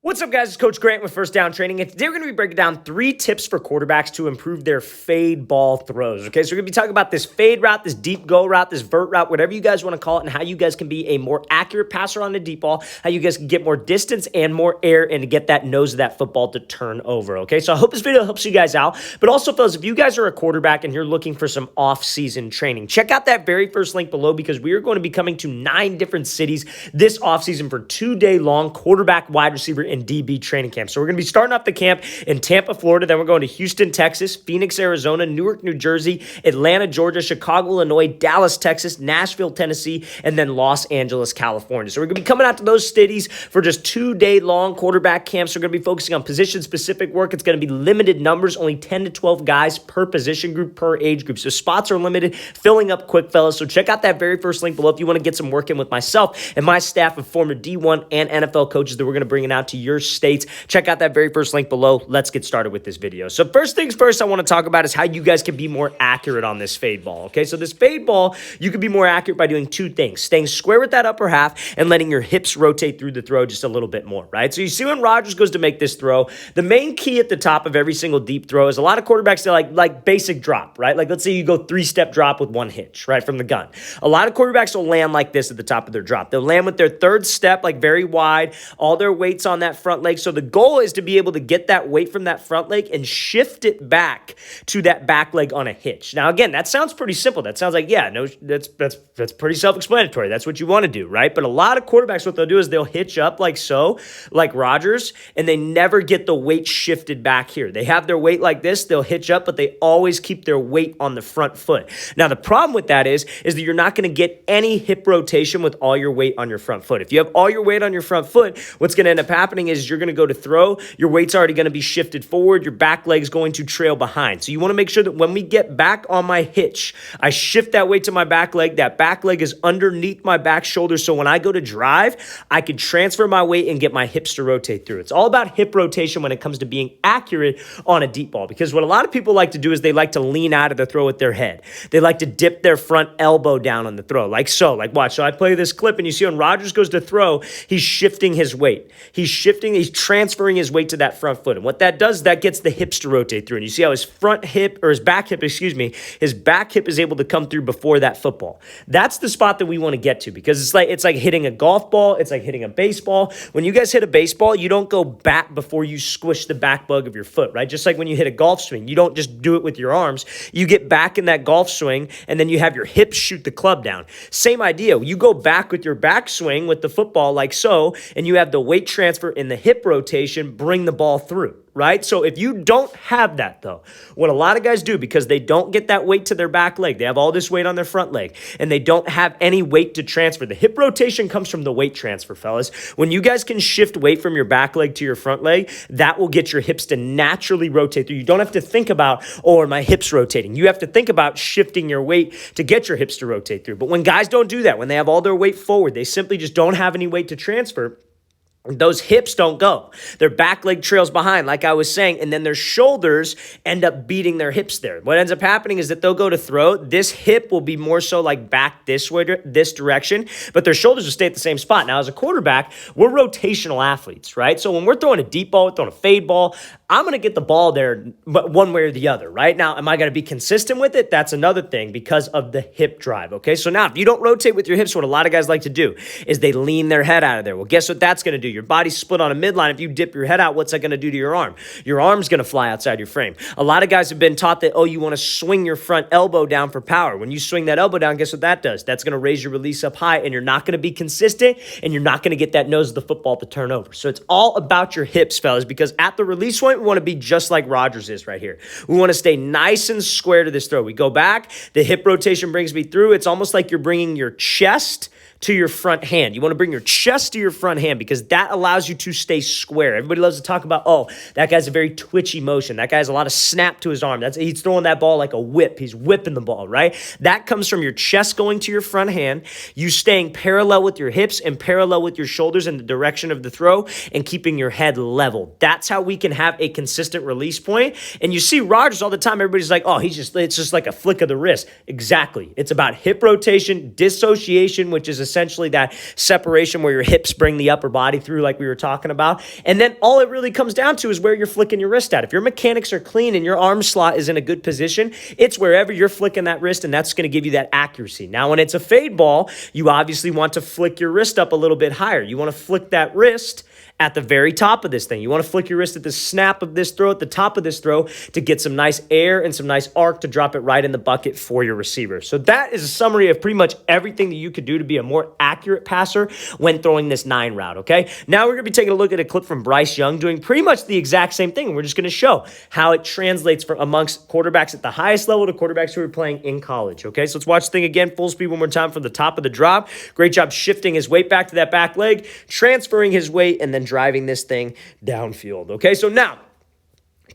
What's up, guys? It's Coach Grant with First Down Training, and today we're going to be breaking down 3 tips for quarterbacks to improve their fade ball throws. Okay, so we're going to be talking about this fade route, this deep go route, this vert route, whatever you guys want to call it, and how you guys can be a more accurate passer on the deep ball, how you guys can get more distance and more air and to get that nose of that football to turn over. Okay, so I hope this video helps you guys out. But also, fellas, if you guys are a quarterback and you're looking for some off-season training, check out that very first link below because we are going to be coming to 9 different cities this offseason for 2-day-long quarterback, wide receiver, and DB training camp. So we're going to be starting off the camp in Tampa, Florida. Then we're going to Houston, Texas, Phoenix, Arizona, Newark, New Jersey, Atlanta, Georgia, Chicago, Illinois, Dallas, Texas, Nashville, Tennessee, and then Los Angeles, California. So we're going to be coming out to those cities for just 2-day-long quarterback camps. We're going to be focusing on position-specific work. It's going to be limited numbers, only 10 to 12 guys per position group, per age group. So spots are limited, filling up quick, fellas. So check out that very first link below if you want to get some work in with myself and my staff of former D1 and NFL coaches that we're going to bring it out to your states. Check out that very first link below. Let's get started with this video. So first things first I want to talk about is how you guys can be more accurate on this fade ball. Okay, so this fade ball, you can be more accurate by doing 2 things: staying square with that upper half and letting your hips rotate through the throw just a little bit more, right? So you see when Rodgers goes to make this throw, the main key at the top of every single deep throw is a lot of quarterbacks, they like basic drop, right? Like let's say you go 3-step drop with 1 hitch, right, from the gun. A lot of quarterbacks will land like this at the top of their drop. They'll land with their 3rd step, like very wide, all their weight's on that front leg. So the goal is to be able to get that weight from that front leg and shift it back to that back leg on a hitch. Now, again, that sounds pretty simple. That sounds like, yeah, no, that's pretty self-explanatory. That's what you want to do, right? But a lot of quarterbacks, what they'll do is they'll hitch up like so, like Rodgers, and they never get the weight shifted back here. They have their weight like this, they'll hitch up, but they always keep their weight on the front foot. Now, the problem with that is that you're not going to get any hip rotation with all your weight on your front foot. If you have all your weight on your front foot, what's going to end up happening is you're going to go to throw, your weight's already going to be shifted forward, your back leg's going to trail behind. So you want to make sure that when we get back on my hitch, I shift that weight to my back leg. That back leg is underneath my back shoulder. So when I go to drive, I can transfer my weight and get my hips to rotate through. It's all about hip rotation when it comes to being accurate on a deep ball, because what a lot of people like to do is they like to lean out of the throw with their head. They like to dip their front elbow down on the throw, like so. Like watch. So I play this clip and you see when Rodgers goes to throw, he's shifting his weight. He's transferring his weight to that front foot. And what that does, that gets the hips to rotate through. And you see how his back hip is able to come through before that football. That's the spot that we want to get to, because it's like hitting a golf ball. It's like hitting a baseball. When you guys hit a baseball, you don't go back before you squish the back bug of your foot, right? Just like when you hit a golf swing, you don't just do it with your arms. You get back in that golf swing and then you have your hips shoot the club down. Same idea. You go back with your back swing with the football like so, and you have the weight transfer in the hip rotation, bring the ball through. Right? So if you don't have that, though, what a lot of guys do, because they don't get that weight to their back leg, they have all this weight on their front leg, and they don't have any weight to transfer. The hip rotation comes from the weight transfer, fellas. When you guys can shift weight from your back leg to your front leg, that will get your hips to naturally rotate through. You don't have to think about, oh, are my hips rotating? You have to think about shifting your weight to get your hips to rotate through. But when guys don't do that, when they have all their weight forward, they simply just don't have any weight to transfer, those hips don't go. Their back leg trails behind, like I was saying, and then their shoulders end up beating their hips there. What ends up happening is that they'll go to throw. This hip will be more so like back this way, this direction, but their shoulders will stay at the same spot. Now, as a quarterback, we're rotational athletes, right? So when we're throwing a deep ball, we're throwing a fade ball, I'm going to get the ball there one way or the other, right? Now, am I going to be consistent with it? That's another thing because of the hip drive, okay? So now, if you don't rotate with your hips, what a lot of guys like to do is they lean their head out of there. Well, guess what that's going to do? Your body's split on a midline. If you dip your head out, what's that going to do to your arm? Your arm's going to fly outside your frame. A lot of guys have been taught that, oh, you want to swing your front elbow down for power. When you swing that elbow down, guess what that does? That's going to raise your release up high, and you're not going to be consistent, and you're not going to get that nose of the football to turn over. So it's all about your hips, fellas, because at the release point, we want to be just like Rodgers is right here. We want to stay nice and square to this throw. We go back, the hip rotation brings me through. It's almost like you're bringing your chest to your front hand. You want to bring your chest to your front hand because that allows you to stay square. Everybody loves to talk about, oh, that guy's a very twitchy motion. That guy has a lot of snap to his arm. He's throwing that ball like a whip. He's whipping the ball, right? That comes from your chest going to your front hand, you staying parallel with your hips and parallel with your shoulders in the direction of the throw and keeping your head level. That's how we can have a consistent release point. And you see Rodgers all the time. Everybody's like, oh, it's just like a flick of the wrist. Exactly. It's about hip rotation, dissociation, which is essentially that separation where your hips bring the upper body through like we were talking about. And then all it really comes down to is where you're flicking your wrist at. If your mechanics are clean and your arm slot is in a good position, it's wherever you're flicking that wrist, and that's going to give you that accuracy. Now, when it's a fade ball, you obviously want to flick your wrist up a little bit higher. You want to flick that wrist at the very top of this thing. You want to flick your wrist at the snap of this throw, at the top of this throw, to get some nice air and some nice arc to drop it right in the bucket for your receiver. So that is a summary of pretty much everything that you could do to be a more accurate passer when throwing this 9 route, okay? Now we're going to be taking a look at a clip from Bryce Young doing pretty much the exact same thing. We're just going to show how it translates for amongst quarterbacks at the highest level to quarterbacks who are playing in college, okay? So let's watch the thing again, full speed one more time from the top of the drop. Great job shifting his weight back to that back leg, transferring his weight, and then driving this thing downfield. Okay, so now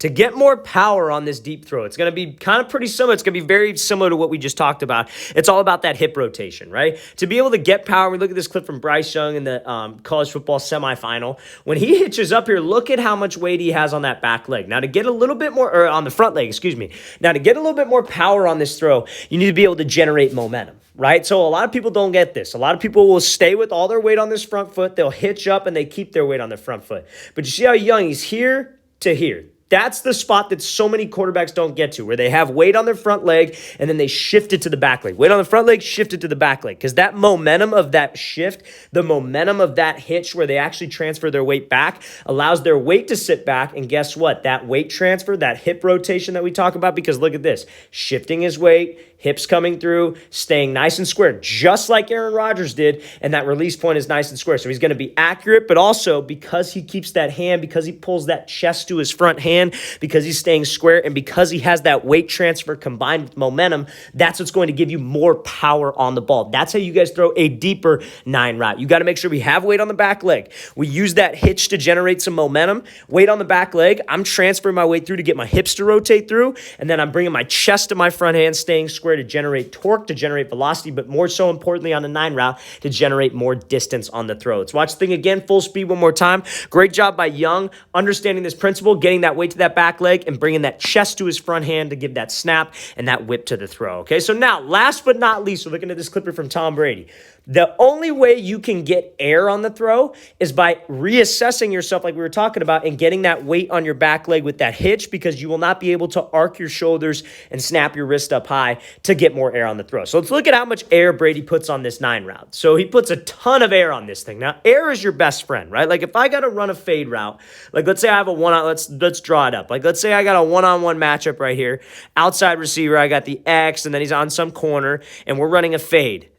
to get more power on this deep throw, it's going to be kind of pretty similar. It's going to be very similar to what we just talked about. It's all about that hip rotation, right? To be able to get power, we look at this clip from Bryce Young in the college football semifinal. When he hitches up here, look at how much weight he has on that back leg. Now to get a little bit more, or on the front leg, excuse me. Now to get a little bit more power on this throw, you need to be able to generate momentum, right? So a lot of people don't get this. A lot of people will stay with all their weight on this front foot. They'll hitch up and they keep their weight on their front foot. But you see how Young, he's here to here. That's the spot that so many quarterbacks don't get to, where they have weight on their front leg and then they shift it to the back leg. Weight on the front leg, shift it to the back leg. Because that momentum of that shift, the momentum of that hitch where they actually transfer their weight back, allows their weight to sit back. And guess what? That weight transfer, that hip rotation that we talk about, because look at this, shifting his weight, hips coming through, staying nice and square, just like Aaron Rodgers did, and that release point is nice and square. So he's going to be accurate, but also because he keeps that hand, because he pulls that chest to his front hand, because he's staying square, and because he has that weight transfer combined with momentum, that's what's going to give you more power on the ball. That's how you guys throw a deeper 9 route. You got to make sure we have weight on the back leg. We use that hitch to generate some momentum. Weight on the back leg, I'm transferring my weight through to get my hips to rotate through, and then I'm bringing my chest to my front hand, staying square to generate torque, to generate velocity, but more so importantly on the 9 route, to generate more distance on the throw. Let's watch the thing again, full speed one more time. Great job by Young, understanding this principle, getting that weight to that back leg and bringing that chest to his front hand to give that snap and that whip to the throw. Okay, so now, last but not least, we're looking at this clipper from Tom Brady. The only way you can get air on the throw is by reassessing yourself like we were talking about and getting that weight on your back leg with that hitch, because you will not be able to arc your shoulders and snap your wrist up high to get more air on the throw. So let's look at how much air Brady puts on this 9 route. So he puts a ton of air on this thing. Now, air is your best friend, right? Like if I got to run a fade route, like let's say I have a one-on, let's draw it up. Like let's say I got a one-on-one matchup right here. Outside receiver, I got the X, and then he's on some corner, and we're running a fade.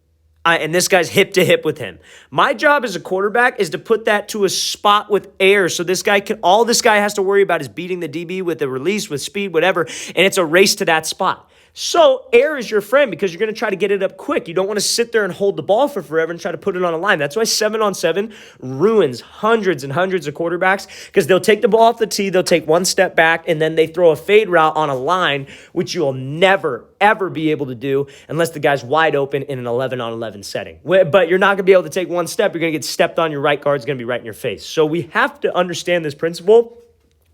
And this guy's hip to hip with him. My job as a quarterback is to put that to a spot with air. So all this guy has to worry about is beating the DB with the release, with speed, whatever. And it's a race to that spot. So air is your friend, because you're going to try to get it up quick. You don't want to sit there and hold the ball for forever and try to put it on a line. That's why 7-on-7 ruins hundreds and hundreds of quarterbacks, because they'll take the ball off the tee, they'll take one step back, and then they throw a fade route on a line, which you will never, ever be able to do unless the guy's wide open in an 11-on-11 setting. But you're not going to be able to take one step. You're going to get stepped on. Your right guard's going to be right in your face. So we have to understand this principle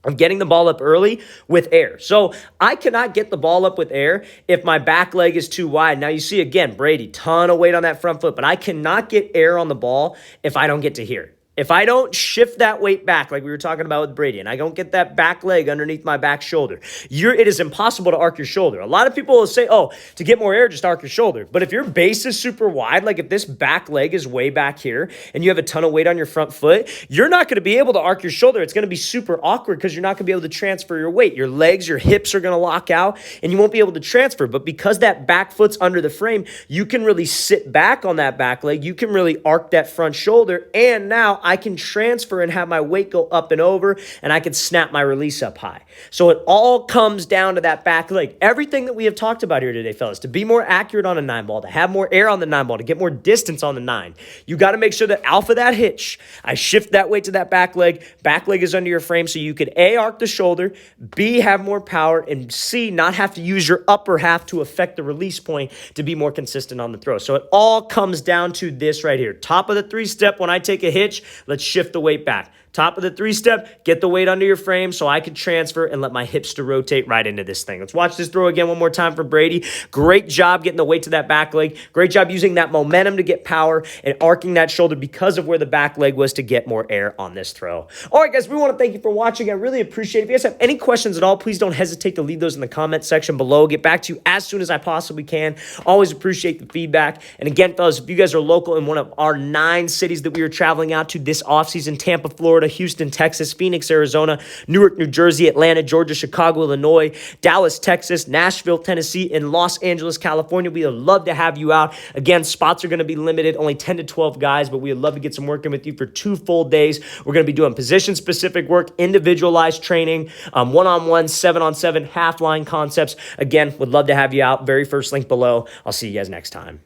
of getting the ball up early with air. So I cannot get the ball up with air if my back leg is too wide. Now you see, again, Brady, ton of weight on that front foot, but I cannot get air on the ball if I don't get to here. If I don't shift that weight back like we were talking about with Brady, and I don't get that back leg underneath my back shoulder, it is impossible to arc your shoulder. A lot of people will say, oh, to get more air, just arc your shoulder. But if your base is super wide, like if this back leg is way back here and you have a ton of weight on your front foot, you're not going to be able to arc your shoulder. It's going to be super awkward because you're not going to be able to transfer your weight. Your legs, your hips are going to lock out and you won't be able to transfer. But because that back foot's under the frame, you can really sit back on that back leg. You can really arc that front shoulder. And now I can transfer and have my weight go up and over, and I can snap my release up high. So it all comes down to that back leg. Everything that we have talked about here today, fellas, to be more accurate on a 9 ball, to have more air on the 9 ball, to get more distance on the 9, you got to make sure that alpha that hitch, I shift that weight to that back leg is under your frame so you could A, arc the shoulder, B, have more power, and C, not have to use your upper half to affect the release point to be more consistent on the throw. So it all comes down to this right here. Top of the 3-step, when I take a hitch, let's shift the weight back. Top of the 3-step, get the weight under your frame so I can transfer and let my hips to rotate right into this thing. Let's watch this throw again one more time for Brady. Great job getting the weight to that back leg. Great job using that momentum to get power and arcing that shoulder because of where the back leg was to get more air on this throw. All right, guys, we want to thank you for watching. I really appreciate it. If you guys have any questions at all, please don't hesitate to leave those in the comment section below. I'll get back to you as soon as I possibly can. Always appreciate the feedback. And again, fellas, if you guys are local in one of our 9 cities that we are traveling out to this offseason, Tampa, Florida, Houston, Texas, Phoenix, Arizona, Newark, New Jersey, Atlanta, Georgia, Chicago, Illinois, Dallas, Texas, Nashville, Tennessee, and Los Angeles, California, we would love to have you out. Again, spots are going to be limited, only 10 to 12 guys, but we would love to get some work in with you for 2 full days. We're going to be doing position-specific work, individualized training, one-on-one, 7-on-7, half-line concepts. Again, would love to have you out. Very first link below. I'll see you guys next time.